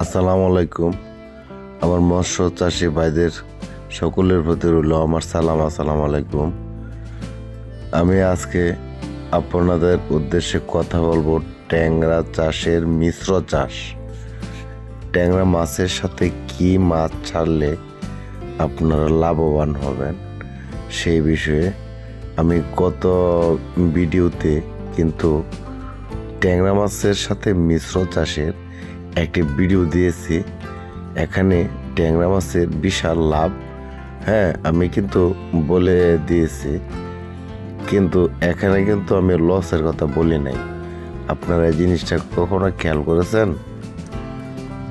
আসসালামু আলাইকুম। আমার মৎস্য চাষি ভাইদের সকলের প্রতি রইল আমার সালাম। আসসালামু আলাইকুম। আমি আজকে আপনাদের উদ্দেশ্যে কথা বলবো ট্যাংরা চাষের মিশ্র চাষ। ট্যাংরা মাছের সাথে কি মাছ ছাড়লে আপনারা লাভবান হবেন সেই বিষয়ে আমি গত ভিডিওতে কিন্তু ট্যাংরা মাছের সাথে মিশ্র চাষের একটি ভিডিও দিয়েছি। এখানে ট্যাংরা মাছের বিশাল লাভ, আমি কিন্তু বলে দিয়েছি, কিন্তু এখানে কিন্তু আমি লসের কথা বলি নাই। আপনারা এই জিনিসটা কখনো খেয়াল করেছেন?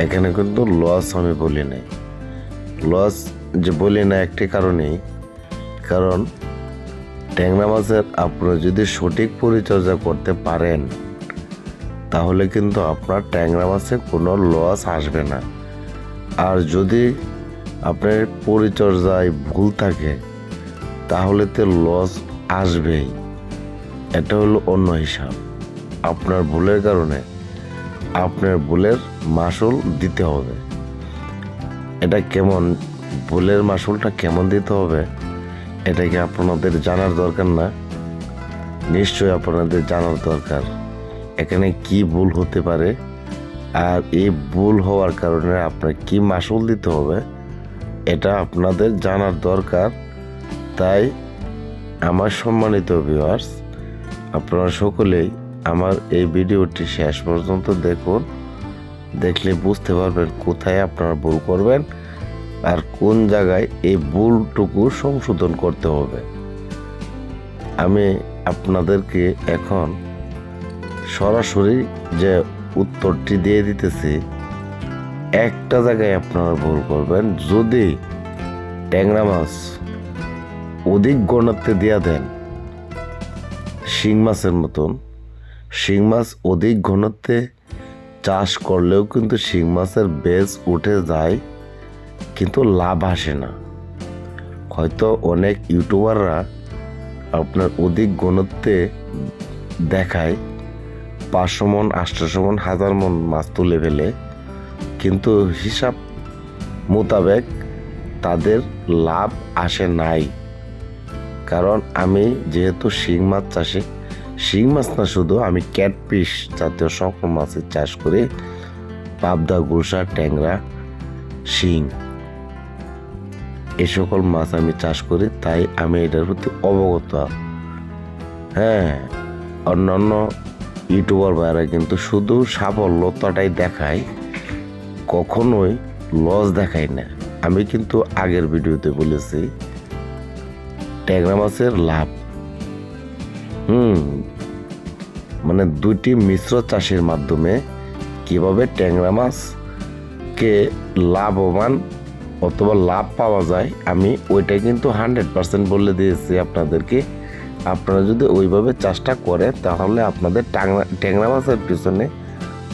এখানে কিন্তু লস আমি বলি নাই। লস যে বলি না একটি কারণেই, কারণ ট্যাংরা মাছের আপনারা যদি সঠিক পরিচর্যা করতে পারেন তাহলে কিন্তু আপনার ট্যাংরা মাছে কোনো লস আসবে না। আর যদি আপনার পরিচর্যায় ভুল থাকে তাহলে তো লস আসবেই। এটা হলো অন্য হিসাব। আপনার ভুলের কারণে আপনার ভুলের মাসুল দিতে হবে। এটা কেমন, ভুলের মাসুলটা কেমন দিতে হবে এটা কি আপনাদের জানার দরকার না? নিশ্চয়ই আপনাদের জানার দরকার এখানে কি ভুল হতে পারে, আর এই ভুল হওয়ার কারণে আপনার কি মাসুল দিতে হবে এটা আপনাদের জানার দরকার। তাই আমার সম্মানিত ভিউয়ার্স, আপনারা সকলেই আমার এই ভিডিওটি শেষ পর্যন্ত দেখুন। দেখলে বুঝতে পারবেন কোথায় আপনারা ভুল করবেন আর কোন জায়গায় এই ভুলটুকু সংশোধন করতে হবে। আমি আপনাদেরকে এখন সরাসরি যে উত্তরটি দিয়ে দিতেছি। একটা জায়গায় আপনারা ভুল করবেন, যদি ট্যাংরা মাছ অধিক ঘনত্বে দিয়া দেন, শিং মাছের মতন, শিং মাছ অধিক ঘনত্বে চাষ করলেও কিন্তু শিং মাছের বেজ উঠে যায়, কিন্তু লাভ আসে না। হয়তো অনেক ইউটিউবাররা আপনার অধিক ঘনত্বে দেখায় 500 মন, 800 মন, 1000 মন মাছ তুলে ফেলে, কিন্তু হিসাব মোতাবেক তাদের লাভ আসে নাই। কারণ আমি যেহেতু শিং মাছ চাষি, শিং মাছ না শুধু, আমি ক্যাটফিশ জাতীয় সকল মাছের চাষ করি, পাবদা, গুলশা, ট্যাংরা, শিং, এই সকল মাছ আমি চাষ করি। তাই আমি এটার প্রতি অবগত। অন্যান্য ইউটিউবার ভাইরা কিন্তু শুধু সাফল্যতাটাই দেখায়, কখনোই লস দেখায় না। আমি কিন্তু আগের ভিডিওতে বলেছি ট্যাংরা মাছের লাভ, মানে দুটি মিশ্র চাষের মাধ্যমে কিভাবে ট্যাংরা মাছকে লাভবান অথবা লাভ পাওয়া যায়, আমি ওইটা কিন্তু 100% বলে দিয়েছি আপনাদেরকে। আপনারা যদি ওইভাবে চাষটা করে তাহলে আপনাদের ট্যাংরা মাছের পিছনে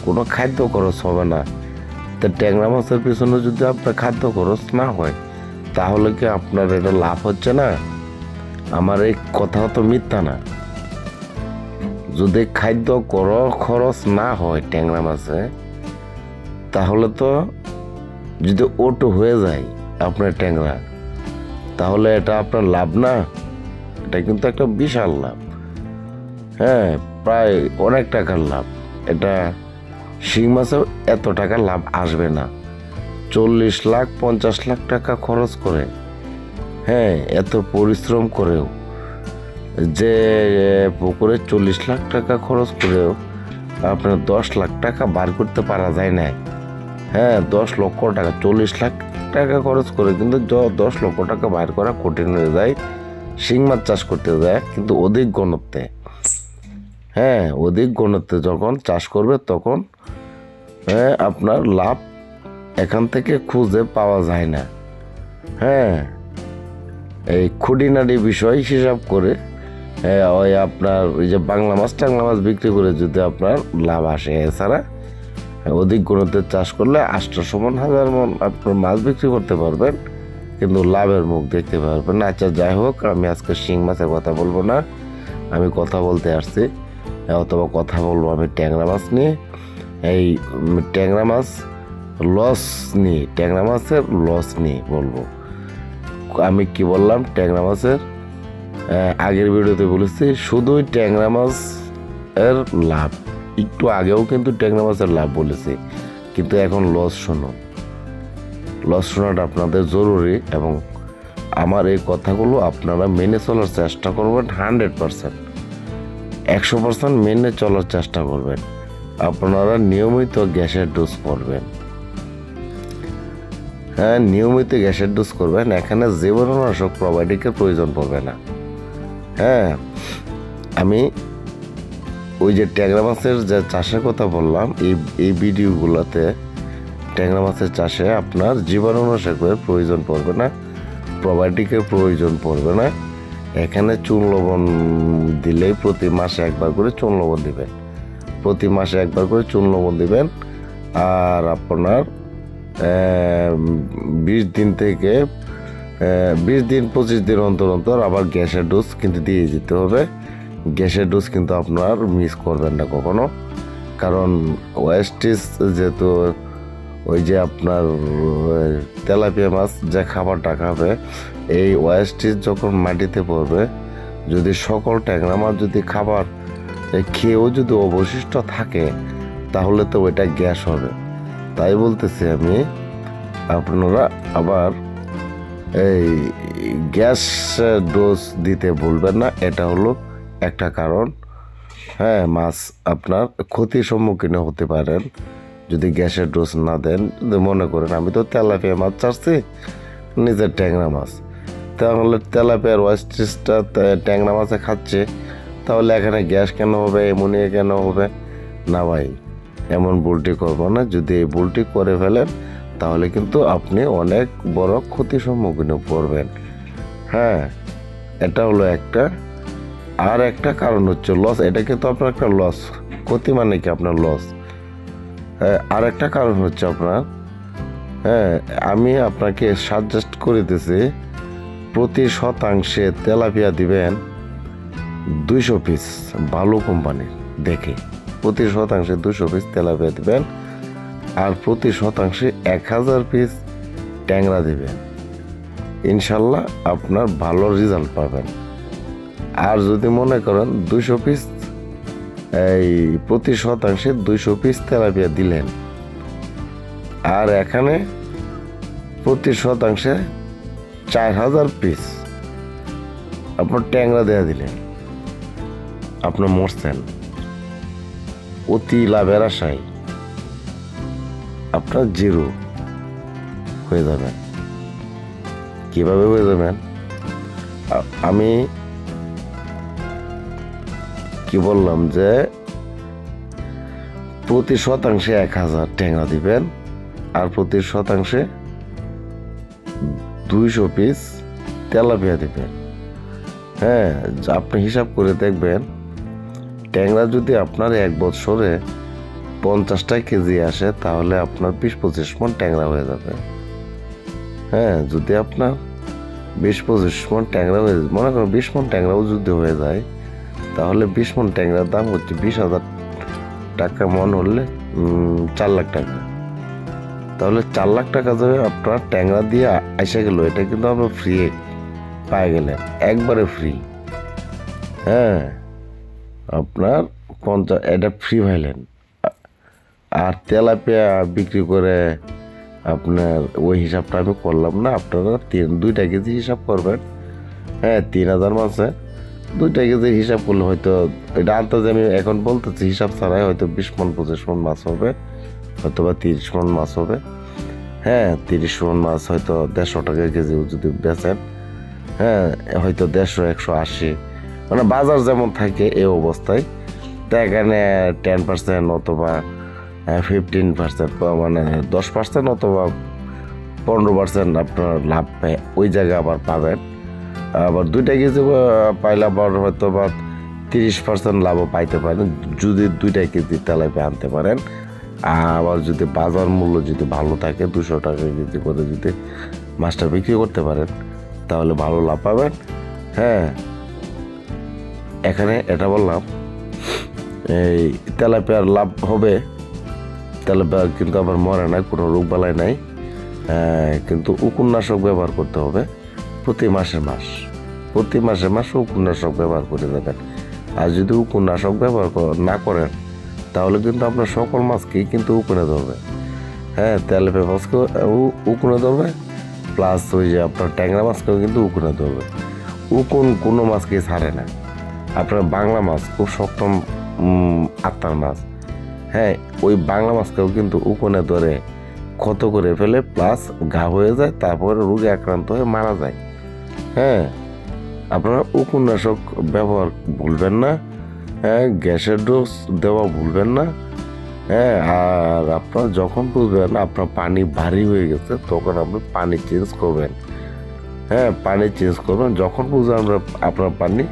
কোনো খাদ্য খরচ হবে না। তো ট্যাংরা মাছের পিছনে যদি আপনার খাদ্য খরচ না হয় তাহলে কি আপনার এটা লাভ হচ্ছে না? আমার এই কথা তো মিথ্যা না। যদি খাদ্য খরচ না হয় ট্যাংরা মাছে, তাহলে তো যদি ওটো হয়ে যায় আপনার ট্যাংরা, তাহলে এটা আপনার লাভ না? এটা কিন্তু একটা বিশাল লাভ, প্রায় অনেক টাকার লাভ। এটা শিং মাছেও এত টাকা লাভ আসবে না। 40 লাখ 50 লাখ টাকা খরচ করে, এত পরিশ্রম করেও, যে পুকুরে 40 লাখ টাকা খরচ করেও আপনার 10 লাখ টাকা বার করতে পারা যায় না। 10 লক্ষ টাকা, 40 লাখ টাকা খরচ করে কিন্তু 10 লক্ষ টাকা বার করা কঠিন হয়ে যায় শিং মাছ চাষ করতে যায়। কিন্তু অধিক ঘনত্বে, অধিক ঘনত্বে যখন চাষ করবে তখন আপনার লাভ এখান থেকে খুঁজে পাওয়া যায় না। এই খুঁটিনাটি বিষয় হিসাব করে ওই আপনার ওই যে বাংলা মাছ টাংলা মাছ বিক্রি করে যদি আপনার লাভ আসে, এছাড়া অধিক ঘনত্বে চাষ করলে 800 মন 1000 মন আপনার মাছ বিক্রি করতে পারবেন, কিন্তু লাভের মুখ দেখতে পারবেন না। আচ্ছা, যাই হোক, আমি আজকে শিং মাছের কথা বলবো না, আমি কথা বলতে আসছি, অথবা কথা বলবো আমি ট্যাংরা মাছ নিয়ে। এই ট্যাংরা মাছ লস নিয়ে, ট্যাংরা মাছের লস নিয়ে বলবো। আমি কি বললাম? ট্যাংরা মাছের আগের ভিডিওতে বলেছি শুধুই ট্যাংরা মাছ এর লাভ। একটু আগেও কিন্তু ট্যাংরা মাছের লাভ বলেছি, কিন্তু এখন লস শুনুন। লস শোনাটা আপনাদের জরুরি এবং আমার এই কথাগুলো আপনারা মেনে চলার চেষ্টা করবেন 100%, 100% মেনে চলার চেষ্টা করবেন। আপনারা নিয়মিত গ্যাসের ডোজ করবেন। হ্যাঁ, নিয়মিত গ্যাসের ডোজ করবেন। এখানে জীবাণুনাশক প্রোবায়োটিকের প্রয়োজন পড়বে না। হ্যাঁ, আমি ওই যে ট্যাংরা মাছের যে চাষের কথা বললাম, এই ভিডিওগুলোতে ট্যাংরা মাছের চাষে আপনার জীবাণুনাশকের প্রয়োজন পড়বে না, প্রোবায়োটিকের প্রয়োজন পড়বে না। এখানে চুন লবণ দিলেই প্রতি মাসে একবার করে চুন লবণ দিবেন, প্রতি মাসে একবার করে চুন লবণ দিবেন। আর আপনার 20 দিন থেকে 20 দিন 25 দিন অন্তর অন্তর আবার গ্যাসের ডোজ কিন্তু দিয়ে যেতে হবে। গ্যাসের ডোজ কিন্তু আপনার মিস করবেন না কখনো, কারণ ওয়েস্টেজ যেহেতু ওই যে আপনার তেলাপিয়া মাছ যে খাবারটা খাবে, এই ওয়েস্টেজ যখন মাটিতে পড়বে, যদি সকল ট্যাংরা মাছ যদি খাবার খেয়েও যদি অবশিষ্ট থাকে, তাহলে তো ওইটা গ্যাস হবে। তাই বলতেছি আমি, আপনারা আবার এই গ্যাস ডোজ দিতে ভুলবেন না। এটা হলো একটা কারণ। হ্যাঁ, মাছ আপনার ক্ষতির সম্মুখীন হতে পারেন যদি গ্যাসের ডোজ না দেন। যদি মনে করেন আমি তো তেলাপিয়া মাছ চাচ্ছি, নিজের ট্যাংরা মাছ, তাহলে তেলাপিয়ার ওয়েস্টেজটা ট্যাংরা মাছে খাচ্ছে, তাহলে এখানে গ্যাস কেন হবে, অ্যামোনিয়া কেন হবে? না ভাই, এমন ভুলটি করবো না। যদি এই ভুলটি করে ফেলেন, তাহলে কিন্তু আপনি অনেক বড় ক্ষতির সম্মুখীন পড়বেন। হ্যাঁ, এটা হলো একটা। আর একটা কারণ হচ্ছে লস। এটা কিন্তু আপনার একটা লস, ক্ষতি মানে কি আপনার লস। হ্যাঁ, আর একটা কারণ হচ্ছে আপনার, হ্যাঁ, আমি আপনাকে সাজেস্ট করে দিতেছি প্রতি শতাংশে তেলাপিয়া দিবেন 200 পিস ভালো কোম্পানির দেখে। প্রতি শতাংশে 200 পিস তেলাপিয়া দিবেন, আর প্রতি শতাংশে 1000 পিস ট্যাংরা দিবেন। ইনশাল্লাহ আপনার ভালো রেজাল্ট পাবেন। আর যদি মনে করেন 200 পিস, এই প্রতি শতাংশে 200 পিস তেলাপিয়া দিলেন, আর এখানে প্রতি শতাংশে 4000 পিস আপনার ট্যাংরা দেয়া দিলেন, আপনার মরছেন। অতি লাভের আশায় আপনার জিরো হয়ে যাবেন। কিভাবে হয়ে যাবেন? আমি কি বললাম যে প্রতি শতাংশে 1000 ট্যাংরা দিবেন, আর প্রতি শতাংশে 200 পিস তেলাপিয়া দিবেন। হ্যাঁ, আপনি হিসাব করে দেখবেন, ট্যাংরা যদি আপনার 1 বছরে 50টা কেজি আসে, তাহলে আপনার 20-25 মণ ট্যাংরা হয়ে যাবে। হ্যাঁ, যদি আপনার 20-25 মণ ট্যাংরা হয়ে যায়, মনে করেন 20 মণ ট্যাংরাও যদি হয়ে যায়, তাহলে 20 মণ ট্যাংরার দাম হচ্ছে 20,000 টাকা মন, হলে 4 লাখ টাকা। তাহলে 4 লাখ টাকা যাবে আপনার ট্যাংরা দিয়ে আসা গেল। এটা কিন্তু আপনার ফ্রি পাই গেলেন, একবারে ফ্রি। হ্যাঁ, আপনার 50 এটা ফ্রি পাইলেন। আর তেলাপিয়া বিক্রি করে আপনার ওই হিসাবটা আমি করলাম না, আপনারা 2টা কেজি হিসাব করবেন। হ্যাঁ, 3000 মাছে 2টা কেজির হিসাব করলে হয়তো, এটা আন্দাজে আমি এখন বলতেছি, হিসাব ছাড়াই হয়তো 20 মণ 25 মণ মাছ হবে, হয়তো বা 30 মণ মাছ হবে। হ্যাঁ, 30 মণ মাছ হয়তো 150 টাকা কেজি যদি বেচেন, হ্যাঁ, হয়তো 150, 180, মানে বাজার যেমন থাকে এই অবস্থায়। তা এখানে 10% অথবা 15%, মানে 10% অথবা 15% আপনার লাভ ওই জায়গায় আবার পাবেন। আবার 2টা কেজি পাইলে আবার হয়তো বা 30% লাভও পাইতে পারেন, যদি 2টা কেজি তেলাপিয়া আনতে পারেন। আবার যদি বাজার মূল্য যদি ভালো থাকে, 200 টাকা কেজি করে যদি মাছটা বিক্রি করতে পারেন, তাহলে ভালো লাভ পাবেন। হ্যাঁ, এখানে এটা বললাম, এই তেলাপিয়ার লাভ হবে তেলাপিয়া কিন্তু আবার মরে না, কোনো রোগ বালাই নাই। কিন্তু উকুননাশক ব্যবহার করতে হবে প্রতি মাসে মাস উকুননাশক ব্যবহার করে দেবেন। আর যদি উকুননাশক ব্যবহার না করেন তাহলে কিন্তু আপনার সকল মাছকেই কিন্তু উকুনে ধরবে। তেলাপিয়া মাছকেও উকুনে ধরবে, প্লাস ওই যে আপনার ট্যাংরা মাছকেও কিন্তু উকুনে ধরবে। উকুন কোনো মাছকেই ছাড়ে না। আপনার বাংলা মাছ খুব শক্ত আত্মার মাছ, ওই বাংলা মাছকেও কিন্তু উকুনে ধরে ক্ষত করে ফেলে, প্লাস ঘা হয়ে যায়, তারপরে রোগে আক্রান্ত হয়ে মারা যায়। আপনারা উকুননাশক ব্যবহার ভুলবেন না, গ্যাসের ডোজ দেওয়া ভুলবেন না। আর আপনার যখন বুঝবেন আপনার পানি ভারী হয়ে গেছে তখন আপনি পানি চেঞ্জ করবেন। পানি চেঞ্জ করবেন, যখন বুঝবেন আপনার পানি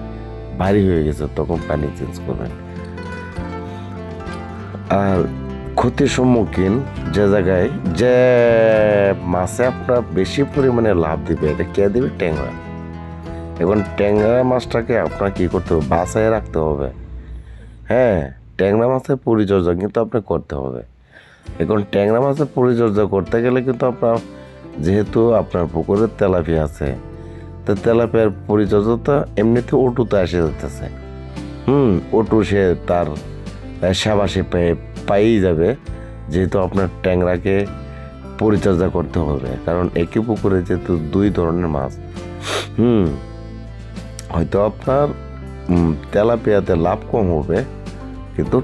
ভারী হয়ে গেছে তখন পানি চেঞ্জ করবেন। আর ক্ষতির সম্মুখীন যে জায়গায় যে মাছে আপনার বেশি পরিমাণে লাভ দিবে, এটা কে দেবে? ট্যাংরা। এখন ট্যাংরা মাছটাকে আপনার কি করতে হবে? বাঁচায় রাখতে হবে। ট্যাংরা মাছের পরিচর্যা কিন্তু আপনার করতে হবে। এখন ট্যাংরা মাছের পরিচর্যা করতে গেলে কিন্তু আপনার, যেহেতু আপনার পুকুরের তেলাপিয়া আছে, তো তেলাপিয়ার পরিচর্যাটা এমনিতে ওটুতে এসে যেতেছে। ওটু সে তার সেবা সে পাইই যাবে, যেহেতু আপনার ট্যাংরাকে পরিচর্যা করতে হবে। কারণ একই পুকুরে যেহেতু দুই ধরনের মাছ, হয়তো আপনার তেলাপিয়াতে লাভ কম হবে, কিন্তু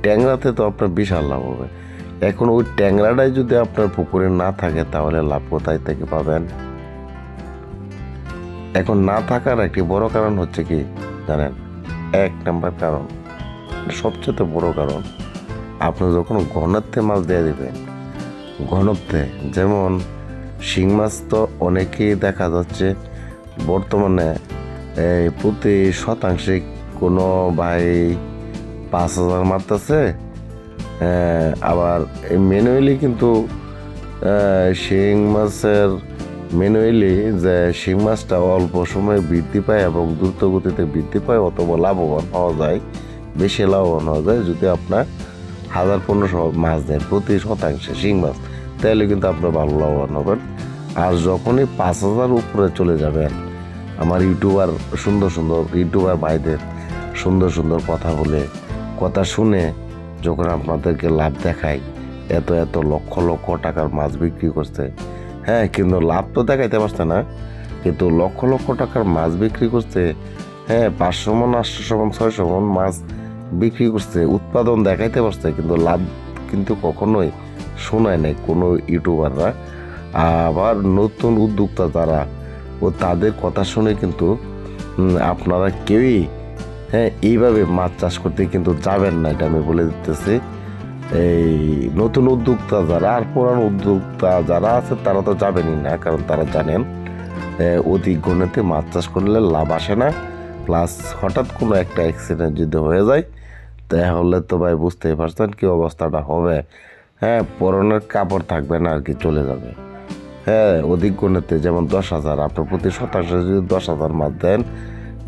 ট্যাংরাতে তো আপনার বিশাল লাভ হবে। এখন ওই ট্যাংরাটাই যদি আপনার পুকুরে না থাকে তাহলে লাভ কোথায় থেকে পাবেন? এখন না থাকার একটি বড় কারণ হচ্ছে কি জানেন? 1 নম্বর কারণ, সবচেয়ে বড় কারণ, আপনি যখন ঘনত্বে মাছ দিয়ে দেবেন, ঘনত্বে, যেমন শিং মাছ তো অনেকেই দেখা যাচ্ছে বর্তমানে প্রতি শতাংশে কোনো ভাই 5,000 মারতেছে। আবার ম্যানুয়ালি কিন্তু শিং মাছের ম্যানুয়ালি যে শিং মাছটা অল্প সময়ে বৃদ্ধি পায় এবং দ্রুত গতিতে বৃদ্ধি পায়, অথবা লাভবান হওয়া যায়, বেশি লাভবান হওয়া যায় যদি আপনার 1,000-1,500 মাছ দেন প্রতি শতাংশে শিং মাছ, তাহলে কিন্তু আপনার ভালো লাভবান হবেন। আর যখনই 5,000 উপরে চলে যাবেন, আমার সুন্দর ইউটিউবার ভাইদের সুন্দর কথা শুনে যখন আপনাদেরকে লাভ দেখায়, এত লক্ষ টাকার মাছ বিক্রি করছে, কিন্তু লাভ তো দেখাইতে পারছে না, কিন্তু লক্ষ টাকার মাছ বিক্রি করছে। 500 মন, 800 মন, 600 মন মাছ বিক্রি করছে, উৎপাদন দেখাইতে পারছে, কিন্তু লাভ কিন্তু কখনোই শোনায় নাই কোনো ইউটিউবাররা। আবার নতুন উদ্যোক্তা যারা, ও তাদের কথা শুনে কিন্তু আপনারা কেউই এইভাবে মাছ চাষ করতে কিন্তু যাবেন না, এটা আমি বলে দিতেছি। এই নতুন উদ্যোক্তা যারা আর পুরানো উদ্যোক্তা যারা আছে তারা তো যাবেনই না, কারণ তারা জানেন অধিক গণিতে মাছ চাষ করলে লাভ আসে না, প্লাস হঠাৎ কোনো একটা অ্যাক্সিডেন্ট যদি হয়ে যায় তাহলে তো ভাই বুঝতেই পারছেন কি অবস্থাটা হবে। পরনের কাপড় থাকবে না আর কি, চলে যাবে। অধিক গণিতে যেমন 10,000, আপনার প্রতি শতাংশে যদি 10,000 মাছ দেন,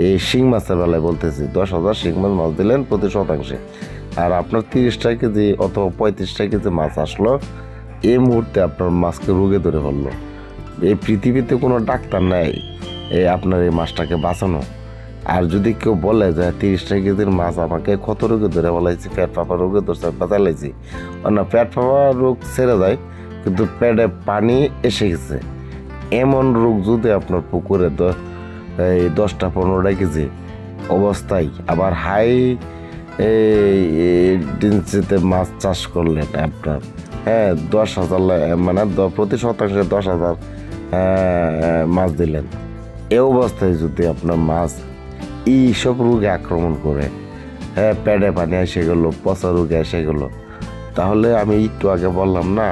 এই শিং মাছের বেলায় বলতেছি, 10,000 শিং মাছ দিলেন প্রতি শতাংশে, আর আপনার 30 কেজি অথবা 35 কেজি মাছ আসলো, এই মুহূর্তে আপনার মাছকে রোগে ধরে ফেললো। এই পৃথিবীতে কোনো ডাক্তার নাই আপনার এই মাছটাকে বাঁচানো। আর যদি কেউ বলে যে 30 কেজির মাছ আমাকে ক্ষত রোগে ধরে ফেলাইছি, পেট ফাঁপা রোগে ধরছে, বাঁচাইছি, না পেট ফাঁপা রোগ ছেড়ে যায় কিন্তু পেটে পানি এসে গেছে, এমন রোগ যদি আপনার পুকুরে 10-15 কেজি অবস্থায় আবার হাই ডেন্সিতে মাছ চাষ করলেন আপনার, 10,000 মানে প্রতি শতাংশে 10,000 মাছ দিলেন, এ অবস্থায় যদি আপনার মাছ এইসব রোগে আক্রমণ করে, পেটে পানি এসে গেলো, পচা রোগে এসে গেলো, তাহলে আমি একটু আগে বললাম না,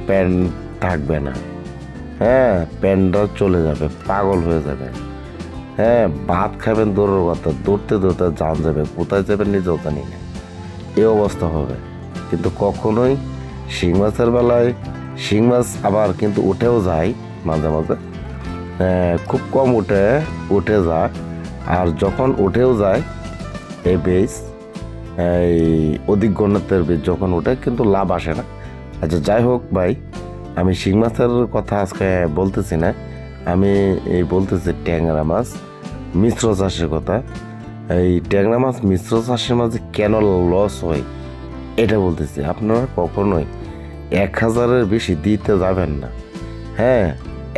প্যান থাকবে না, প্যানটা চলে যাবে, পাগল হয়ে যাবে, ভাত খাবেন দৌড়ের কথা, দৌড়তে জান যাবে, কোথায় যাবেন নিজেও জানি না, এই অবস্থা হবে। কিন্তু কখনোই শিং মাছের বেলায়, শিং মাছ আবার কিন্তু উঠেও যায় মাঝে মাঝে, খুব কম উঠে যায়, আর যখন উঠেও যায় এই বেশ এই অধিক ঘনত্বের বীজ যখন ওঠে কিন্তু লাভ আসে না। আচ্ছা যাই হোক ভাই, আমি শিং মাছের কথা আজকে বলতেছি না, আমি এই বলতেছি ট্যাংরা মাছ মিশ্র চাষের কথা। এই ট্যাংরা মাছ মিশ্র চাষের মাঝে কেন লস হয় এটা বলতেছি। আপনারা কখনোই 1000-এর বেশি দিতে যাবেন না। হ্যাঁ,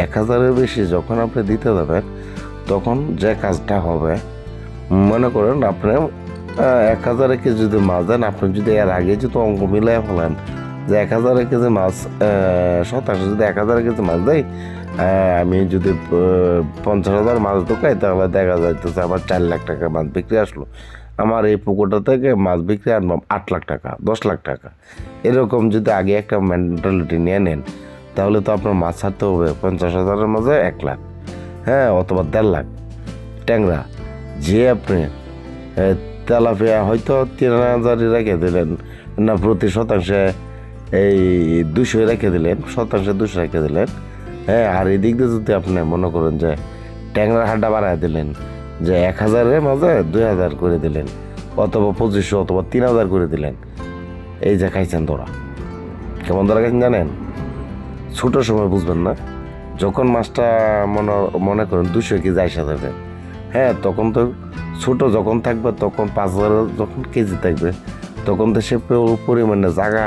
1000-এর বেশি যখন আপনি দিতে যাবেন তখন যে কাজটা হবে, মনে করেন আপনি 1000 কেজি যদি মাছ দেন, আপনি যদি এর আগে যদি অঙ্ক মিলাই ফেলেন যে 1000 কেজি মাছ শতাংশ যদি 1000 কেজি মাছ দেয়, আমি যদি 50,000 মাছ ঢুকাই তাহলে দেখা যাইতেছে আমার 4 লাখ টাকা মাছ বিক্রি আসলো। আমার এই পুকুরটা থেকে মাছ বিক্রি আনবাম 8 লাখ টাকা, 10 লাখ টাকা। এরকম যদি আগে একটা মেন্টালিটি নিয়ে নেন তাহলে তো আপনার মাছ ছাড়তে হবে 50,000-এর মাঝে 1 লাখ, হ্যাঁ, অথবা 1.5 লাখ। ট্যাংরা যে আপনি তেলাপিয়া হয়তো 3,000 রেখে দিলেন না, প্রতি শতাংশে এই 200 রেখে দিলেন, শতাংশে 200 রেখে দিলেন। হ্যাঁ, আর এই দিক দিয়ে যদি আপনি মনে করেন যে ট্যাংরার হাড্ডা বাড়ায় দিলেন, যে 1000-এর মাঝে 2000 করে দিলেন, অথবা 2500 অথবা 3000 করে দিলেন, এই যে খাইছেন ধরা। কেমন ধরা খাইছেন জানেন? ছোটো সময় বুঝবেন না, যখন মাছটা মনে করেন 200 কেজি আইসা যাবে, হ্যাঁ, তখন তো ছোটো যখন থাকবে, তখন 5000 যখন কেজি থাকবে, তখন তো সে পরিমাণে জায়গা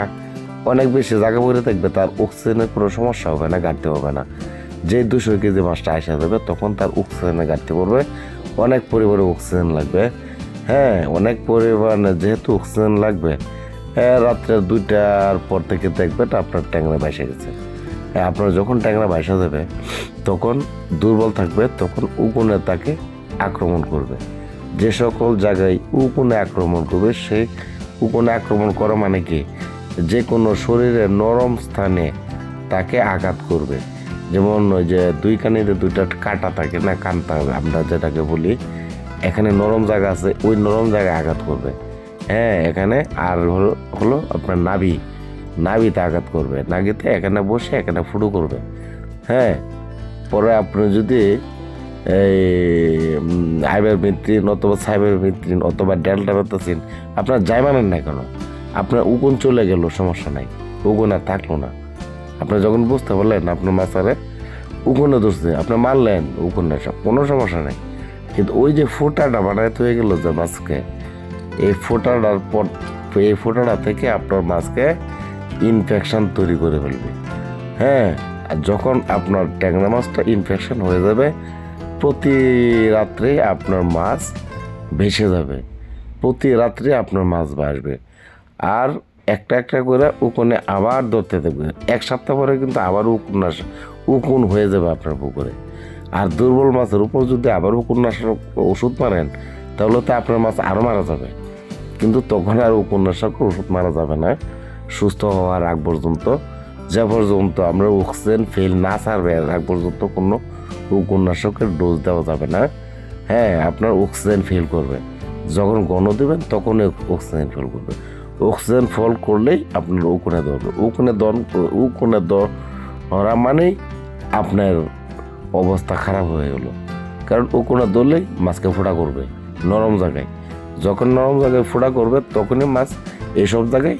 অনেক বেশি জায়গা পড়ে থাকবে, তার অক্সিজেনের কোনো সমস্যা হবে না, ঘাটতি হবে না। যে 200 কেজি মাছটা আসা যাবে তখন তার অক্সিজেনের ঘাটতি পড়বে, অনেক পরিমাণে অক্সিজেন লাগবে। হ্যাঁ, অনেক পরিমাণে যেহেতু অক্সিজেন লাগবে, হ্যাঁ, রাত্রে 2টার পর থেকে দেখবেন আপনার ট্যাংরা বাইসে গেছে। হ্যাঁ, আপনার যখন ট্যাংরা বাইসা যাবে তখন দুর্বল থাকবে, তখন উকুনে তাকে আক্রমণ করবে। যে সকল জায়গায় উকুনে আক্রমণ করবে, সেই উকুনে আক্রমণ করা মানে কি, যে কোনো শরীরের নরম স্থানে তাকে আঘাত করবে। যেমন ওই যে 2 কানিতে 2টা কাঁটা থাকে না, কান্তা আমরা যেটাকে বলি, এখানে নরম জায়গা আছে, ওই নরম জায়গায় আঘাত করবে। হ্যাঁ, এখানে আর হলো আপনার নাভিতে আঘাত করবে, নাভিতে এখানে বসে এখানে ফুটো করবে। হ্যাঁ, পরে আপনি যদি এই আইবারমেথ্রিন অথবা সাইবারমেথ্রিন অথবা ডেল্টামেথ্রিন আপনার যাই মানেন না কেন, আপনার উকুন চলে গেল সমস্যা নাই, উকুন আর থাকলো না। আপনি যখন বুঝতে পারলেন আপনার মাছারে উকুনে ধরছে, আপনি মারলেন উকুনে, সব কোনো সমস্যা নেই। কিন্তু ওই যে ফোঁটাটা বানাইতে হয়ে গেল যে মাছকে, এই ফোঁটাটার পর এই ফোঁটাটা থেকে আপনার মাছকে ইনফেকশন তৈরি করে ফেলবে। হ্যাঁ, আর যখন আপনার ট্যাংরা মাছটা ইনফেকশন হয়ে যাবে, প্রতি রাত্রে আপনার মাছ ভেসে যাবে, প্রতি রাত্রে আপনার মাছ ভাসবে। আর একটা একটা করে উকুনে আবার ধরতে থাকবে, 1 সপ্তাহ পরে কিন্তু আবার উকুন হয়ে যাবে আপনার পুকুরে। আর দুর্বল মাছের উপর যদি আবার উকুননাশক ওষুধ মারেন তাহলে তো আপনার মাছ আরও মারা যাবে, কিন্তু তখন আর উকুননাশক ওষুধ মারা যাবে না সুস্থ হওয়ার আগ পর্যন্ত। যে পর্যন্ত আমরা অক্সিজেন ফেল না ছাড়বে এর আগ পর্যন্ত কোনো উকুননাশকের ডোজ দেওয়া যাবে না। হ্যাঁ, আপনার অক্সিজেন ফেল করবে, যখন গণ দেবেন তখনই অক্সিজেন ফেল করবে। অক্সিজেন ফল করলেই আপনার উকুনে ধরবে, উকুনে ধরা মানেই আপনার অবস্থা খারাপ হয়ে গেল। কারণ উকুনে ধরলেই মাছকে ফোঁটা করবে নরম জায়গায়, যখন নরম জায়গায় ফোঁটা করবে তখনই মাছ এইসব জায়গায়,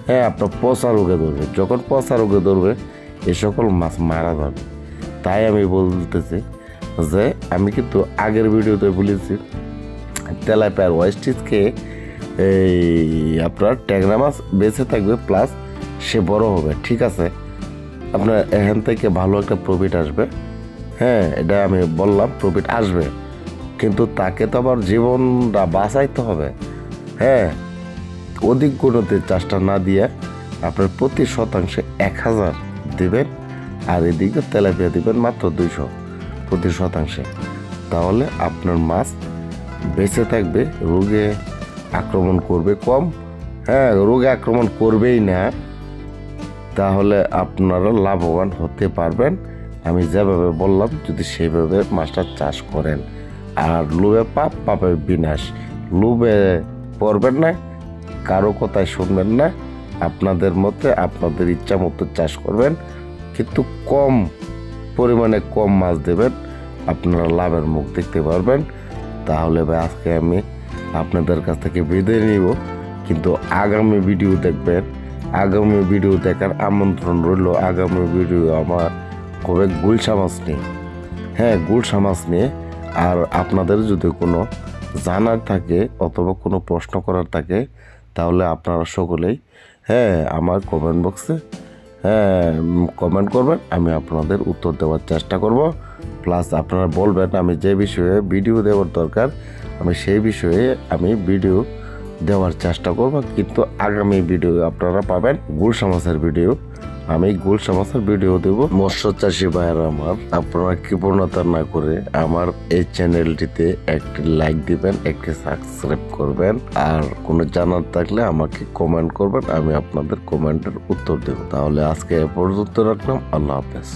হ্যাঁ, আপনার পচা রোগে ধরবে। যখন পচা রোগে ধরবে এ সকল মাছ মারা যাবে। তাই আমি বলতেছি যে, আমি কিন্তু আগের ভিডিওতে বলেছি তেলাপিয়ার ওয়েস্টিজকে এই আপনার ট্যাংরা মাছ বেঁচে থাকবে, প্লাস সে বড় হবে, ঠিক আছে, আপনার এখান থেকে ভালো একটা প্রফিট আসবে। হ্যাঁ, এটা আমি বললাম প্রফিট আসবে, কিন্তু তাকে তো আবার জীবনটা বাঁচাইতে হবে। হ্যাঁ, অধিক গুণতির চাষটা না দিয়ে আপনার প্রতি শতাংশে 1000 দিবেন, আর এদিকে তেলাপিয়া দিবেন মাত্র 200 প্রতি শতাংশে। তাহলে আপনার মাছ বেঁচে থাকবে, রোগে আক্রমণ করবে কম। হ্যাঁ, রোগে আক্রমণ করবেই না, তাহলে আপনারা লাভবান হতে পারবেন। আমি যেভাবে বললাম যদি সেইভাবে মাছটা চাষ করেন। আর লোভে পাপ, পাপে বিনাশ, লোভে পড়বেন না, কারো কথায় শুনবেন না, আপনাদের মতে আপনাদের ইচ্ছা মতো চাষ করবেন, কিন্তু কম পরিমাণে কম মাছ দেবেন, আপনারা লাভের মুখ দেখতে পারবেন। তাহলে ভাই আজকে আমি আপনাদের কাছ থেকে বিদায় নিব। কিন্তু আগামী ভিডিও দেখবেন। আগামী ভিডিও দেখার আমন্ত্রণ রইল। আগামী ভিডিও আমার হবে গুলশা মাছ নিয়ে। হ্যাঁ, গুলশা মাছ নিয়ে। আর আপনাদের যদি কোনো জানার থাকে অথবা কোনো প্রশ্ন করার থাকে তাহলে আপনারা সকলেই আমার কমেন্ট বক্সে কমেন্ট করবেন, আমি আপনাদের উত্তর দেওয়ার চেষ্টা করব। প্লাস আপনারা বলবেন আমি যে বিষয়ে ভিডিও দেওয়ার দরকার আমি সেই বিষয়ে আমি ভিডিও দেওয়ার চেষ্টা করব। কিন্তু আগামী ভিডিও আপনারা পাবেন গুলশা মাছের ভিডিও। আমি গুলশা মাছের ভিডিও দেব। মৎস্য চাষি ভাইয়েরা আমার, আপনারা কৃপণতা না করে আমার এই চ্যানেলটিতে একটি লাইক দিবেন, একটি সাবস্ক্রাইব করবেন। আর কোনো জানার থাকলে আমাকে কমেন্ট করবেন, আমি আপনাদের কমেন্টের উত্তর দেব। তাহলে আজকে এ পর্যন্ত রাখলাম। আল্লাহ হাফেজ।